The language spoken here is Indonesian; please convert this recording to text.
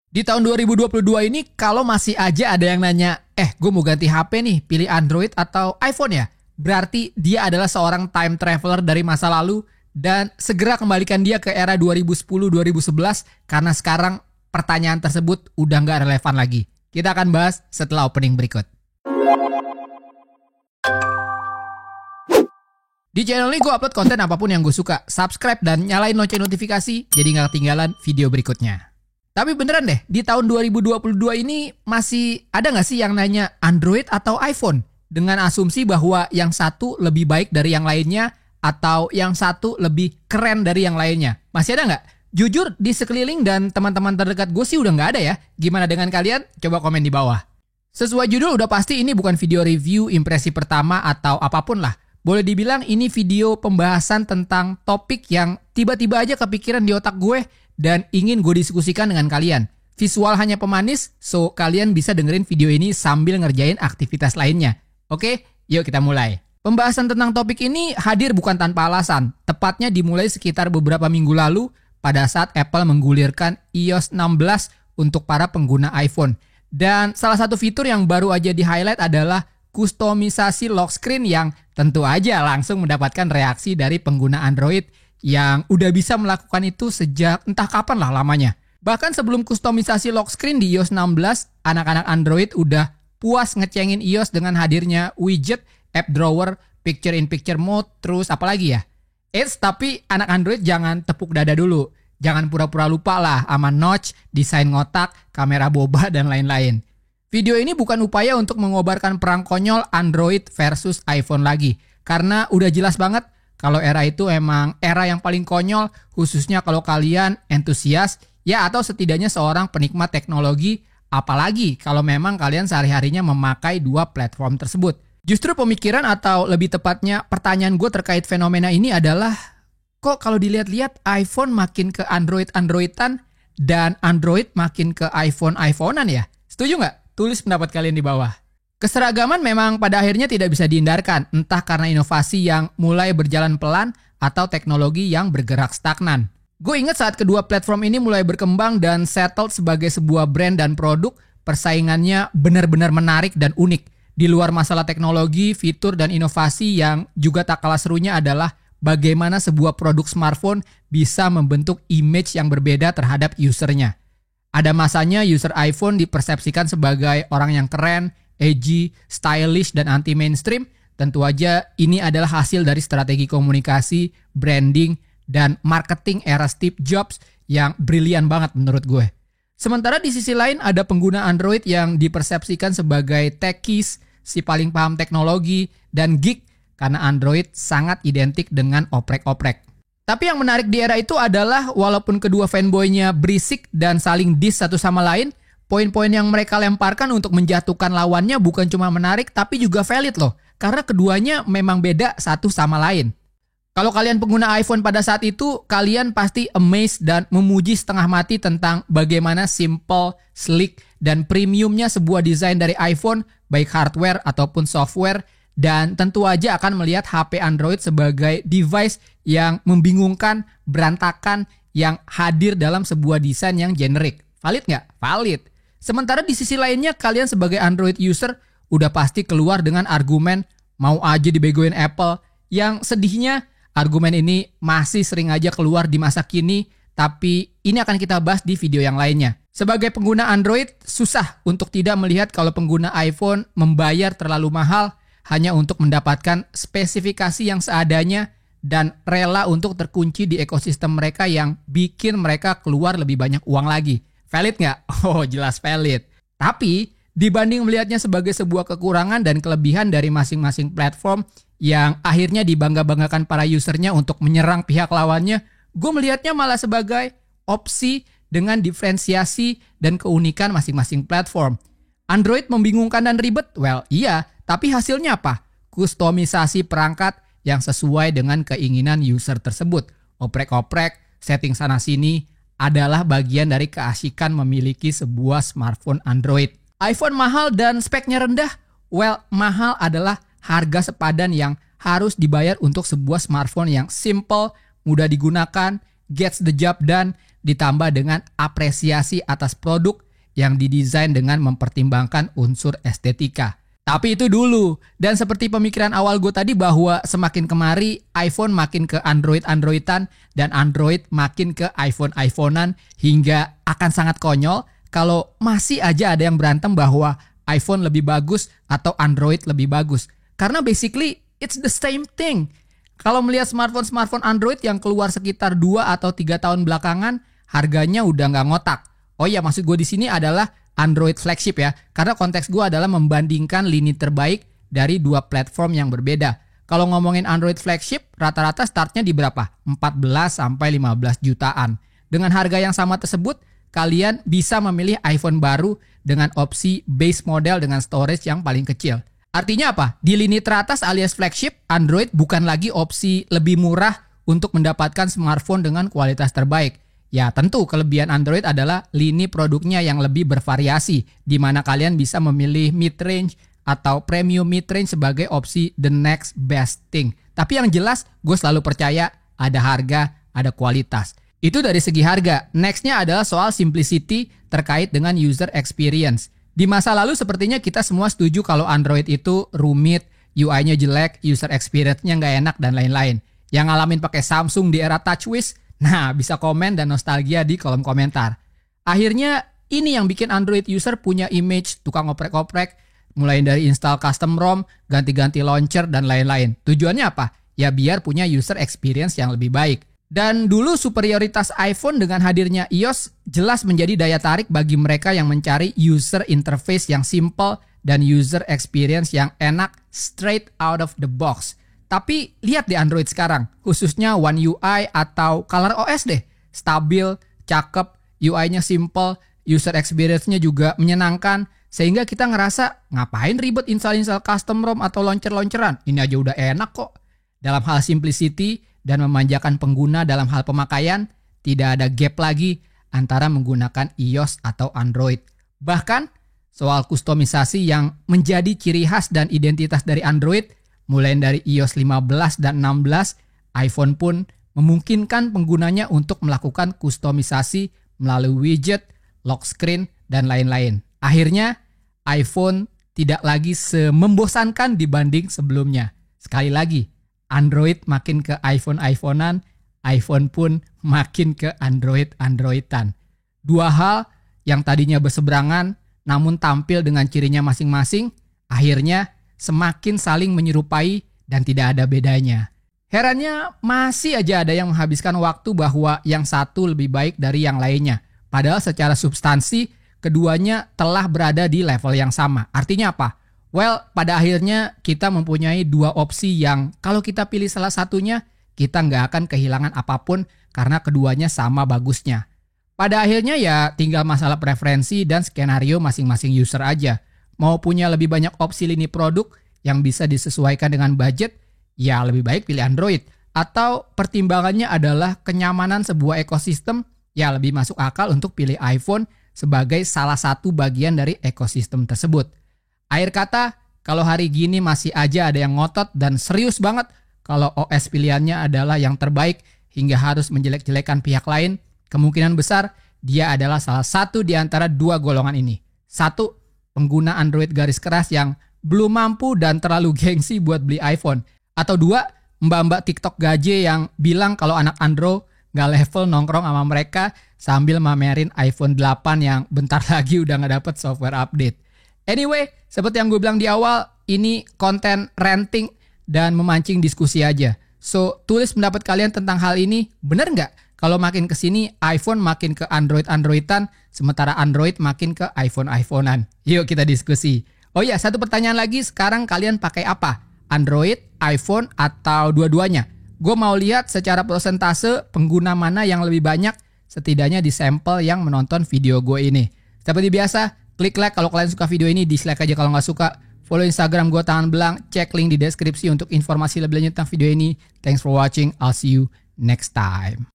Di tahun 2022 ini kalau masih aja ada yang nanya, gue mau ganti HP nih, pilih Android atau iPhone ya? Berarti dia adalah seorang time traveler dari masa lalu dan segera kembalikan dia ke era 2010-2011 karena sekarang pertanyaan tersebut udah nggak relevan lagi. Kita akan bahas setelah opening berikut. Di channel ini gue upload konten apapun yang gue suka. Subscribe dan nyalain lonceng notifikasi jadi nggak ketinggalan video berikutnya. Tapi beneran deh, di tahun 2022 ini masih ada nggak sih yang nanya Android atau iPhone? Dengan asumsi bahwa yang satu lebih baik dari yang lainnya atau yang satu lebih keren dari yang lainnya. Masih ada nggak? Jujur di sekeliling dan teman-teman terdekat gue sih udah nggak ada ya. Gimana dengan kalian? Coba komen di bawah. Sesuai judul udah pasti ini bukan video review impresi pertama atau apapun lah. Boleh dibilang ini video pembahasan tentang topik yang tiba-tiba aja kepikiran di otak gue dan ingin gue diskusikan dengan kalian. Visual hanya pemanis, so kalian bisa dengerin video ini sambil ngerjain aktivitas lainnya. Oke, yuk kita mulai. Pembahasan tentang topik ini hadir bukan tanpa alasan. Tepatnya dimulai sekitar beberapa minggu lalu pada saat Apple menggulirkan iOS 16 untuk para pengguna iPhone. Dan salah satu fitur yang baru aja di-highlight adalah kustomisasi lock screen yang tentu aja langsung mendapatkan reaksi dari pengguna Android yang udah bisa melakukan itu sejak entah kapan lah lamanya. Bahkan sebelum kustomisasi lock screen di iOS 16, anak-anak Android udah puas ngecengin iOS dengan hadirnya widget, app drawer, picture-in-picture mode, terus apalagi ya? Tapi anak Android jangan tepuk dada dulu. Jangan pura-pura lupa lah sama notch, desain ngotak, kamera boba, dan lain-lain. Video ini bukan upaya untuk mengobarkan perang konyol Android versus iPhone lagi. Karena udah jelas banget kalau era itu emang era yang paling konyol, khususnya kalau kalian entusias, ya atau setidaknya seorang penikmat teknologi, apalagi kalau memang kalian sehari-harinya memakai dua platform tersebut. Justru pemikiran atau lebih tepatnya pertanyaan gue terkait fenomena ini adalah, kok kalau dilihat-lihat iPhone makin ke Android-Androidan dan Android makin ke iPhone-iPhonean ya? Setuju nggak? Tulis pendapat kalian di bawah. Keseragaman memang pada akhirnya tidak bisa dihindarkan, entah karena inovasi yang mulai berjalan pelan atau teknologi yang bergerak stagnan. Gue ingat saat kedua platform ini mulai berkembang dan settled sebagai sebuah brand dan produk, persaingannya benar-benar menarik dan unik. Di luar masalah teknologi, fitur, dan inovasi yang juga tak kalah serunya adalah bagaimana sebuah produk smartphone bisa membentuk image yang berbeda terhadap usernya. Ada masanya user iPhone dipersepsikan sebagai orang yang keren, edgy, stylish, dan anti-mainstream. Tentu aja ini adalah hasil dari strategi komunikasi, branding, dan marketing era Steve Jobs yang brilian banget menurut gue. Sementara di sisi lain ada pengguna Android yang dipersepsikan sebagai techies, si paling paham teknologi, dan geek karena Android sangat identik dengan oprek-oprek. Tapi yang menarik di era itu adalah walaupun kedua fanboynya berisik dan saling diss satu sama lain, poin-poin yang mereka lemparkan untuk menjatuhkan lawannya bukan cuma menarik tapi juga valid loh. Karena keduanya memang beda satu sama lain. Kalau kalian pengguna iPhone pada saat itu, kalian pasti amazed dan memuji setengah mati tentang bagaimana simple, sleek, dan premiumnya sebuah desain dari iPhone, baik hardware ataupun software. Dan tentu aja akan melihat HP Android sebagai device yang membingungkan, berantakan, yang hadir dalam sebuah desain yang generik. Valid nggak? Valid. Sementara di sisi lainnya kalian sebagai Android user udah pasti keluar dengan argumen mau aja dibegoin Apple. Yang sedihnya argumen ini masih sering aja keluar di masa kini, tapi ini akan kita bahas di video yang lainnya. Sebagai pengguna Android, susah untuk tidak melihat kalau pengguna iPhone membayar terlalu mahal hanya untuk mendapatkan spesifikasi yang seadanya dan rela untuk terkunci di ekosistem mereka yang bikin mereka keluar lebih banyak uang lagi. Valid nggak? Oh, jelas valid. Tapi, dibanding melihatnya sebagai sebuah kekurangan dan kelebihan dari masing-masing platform yang akhirnya dibangga-banggakan para usernya untuk menyerang pihak lawannya, gue melihatnya malah sebagai opsi dengan diferensiasi dan keunikan masing-masing platform. Android membingungkan dan ribet? Well, iya. Tapi hasilnya apa? Kustomisasi perangkat yang sesuai dengan keinginan user tersebut. Oprek-oprek, setting sana-sini adalah bagian dari keasikan memiliki sebuah smartphone Android. iPhone mahal dan speknya rendah? Well, mahal adalah harga sepadan yang harus dibayar untuk sebuah smartphone yang simple, mudah digunakan, gets the job done, ditambah dengan apresiasi atas produk yang didesain dengan mempertimbangkan unsur estetika. Tapi itu dulu, dan seperti pemikiran awal gue tadi bahwa semakin kemari iPhone makin ke Android-Androidan dan Android makin ke iPhone-iPhonean hingga akan sangat konyol kalau masih aja ada yang berantem bahwa iPhone lebih bagus atau Android lebih bagus. Karena basically it's the same thing. Kalau melihat smartphone Android yang keluar sekitar 2 atau 3 tahun belakangan, harganya udah nggak ngotak. Oh iya, maksud gue di sini adalah Android flagship ya, karena konteks gue adalah membandingkan lini terbaik dari dua platform yang berbeda. Kalau ngomongin Android flagship, rata-rata startnya di berapa? 14 sampai 15 jutaan. Dengan harga yang sama tersebut, kalian bisa memilih iPhone baru dengan opsi base model dengan storage yang paling kecil. Artinya apa? Di lini teratas alias flagship, Android bukan lagi opsi lebih murah untuk mendapatkan smartphone dengan kualitas terbaik. Ya tentu kelebihan Android adalah lini produknya yang lebih bervariasi, di mana kalian bisa memilih mid-range atau premium mid-range sebagai opsi the next best thing. Tapi yang jelas, gue selalu percaya ada harga, ada kualitas. Itu dari segi harga. Nextnya adalah soal simplicity terkait dengan user experience. Di masa lalu sepertinya kita semua setuju kalau Android itu rumit, UI-nya jelek, user experience-nya nggak enak, dan lain-lain. Yang ngalamin pakai Samsung di era TouchWiz, nah, bisa komen dan nostalgia di kolom komentar. Akhirnya, ini yang bikin Android user punya image tukang oprek-oprek, mulai dari install custom ROM, ganti-ganti launcher, dan lain-lain. Tujuannya apa? Ya biar punya user experience yang lebih baik. Dan dulu superioritas iPhone dengan hadirnya iOS jelas menjadi daya tarik bagi mereka yang mencari user interface yang simple dan user experience yang enak straight out of the box. Tapi lihat di Android sekarang, khususnya One UI atau Color OS deh. Stabil, cakep, UI-nya simple, user experience-nya juga menyenangkan. Sehingga kita ngerasa, ngapain ribet install custom ROM atau launcher-launcheran? Ini aja udah enak kok. Dalam hal simplicity dan memanjakan pengguna dalam hal pemakaian, tidak ada gap lagi antara menggunakan iOS atau Android. Bahkan, soal kustomisasi yang menjadi ciri khas dan identitas dari Android, mulai dari iOS 15 dan 16, iPhone pun memungkinkan penggunanya untuk melakukan kustomisasi melalui widget, lock screen, dan lain-lain. Akhirnya, iPhone tidak lagi semembosankan dibanding sebelumnya. Sekali lagi, Android makin ke iPhone-iPhonean, iPhone pun makin ke Android-Androidan. Dua hal yang tadinya berseberangan, namun tampil dengan cirinya masing-masing, akhirnya semakin saling menyerupai dan tidak ada bedanya. Herannya masih aja ada yang menghabiskan waktu bahwa yang satu lebih baik dari yang lainnya. Padahal secara substansi, keduanya telah berada di level yang sama. Artinya apa? Well, pada akhirnya kita mempunyai dua opsi yang kalau kita pilih salah satunya, kita nggak akan kehilangan apapun karena keduanya sama bagusnya. Pada akhirnya ya tinggal masalah preferensi dan skenario masing-masing user aja. Mau punya lebih banyak opsi lini produk yang bisa disesuaikan dengan budget, ya lebih baik pilih Android. Atau pertimbangannya adalah kenyamanan sebuah ekosistem, ya lebih masuk akal untuk pilih iPhone sebagai salah satu bagian dari ekosistem tersebut. Akhir kata, kalau hari gini masih aja ada yang ngotot dan serius banget kalau OS pilihannya adalah yang terbaik hingga harus menjelek-jelekan pihak lain, kemungkinan besar dia adalah salah satu di antara dua golongan ini. Satu, pengguna Android garis keras yang belum mampu dan terlalu gengsi buat beli iPhone. Atau dua, mbak-mbak TikTok gaje yang bilang kalau anak Android gak level nongkrong sama mereka sambil mamerin iPhone 8 yang bentar lagi udah gak dapet software update. Anyway, seperti yang gue bilang di awal, ini konten ranting dan memancing diskusi aja. So, tulis pendapat kalian tentang hal ini, bener gak? Kalau makin kesini, iPhone makin ke Android-Androidan, sementara Android makin ke iPhone-iPhonean. Yuk kita diskusi. Oh iya, satu pertanyaan lagi, sekarang kalian pakai apa? Android, iPhone, atau dua-duanya? Gue mau lihat secara persentase pengguna mana yang lebih banyak, setidaknya di sampel yang menonton video gue ini. Seperti biasa, klik like kalau kalian suka video ini, dislike aja kalau nggak suka. Follow Instagram gue Tangan Belang, cek link di deskripsi untuk informasi lebih lanjut tentang video ini. Thanks for watching, I'll see you next time.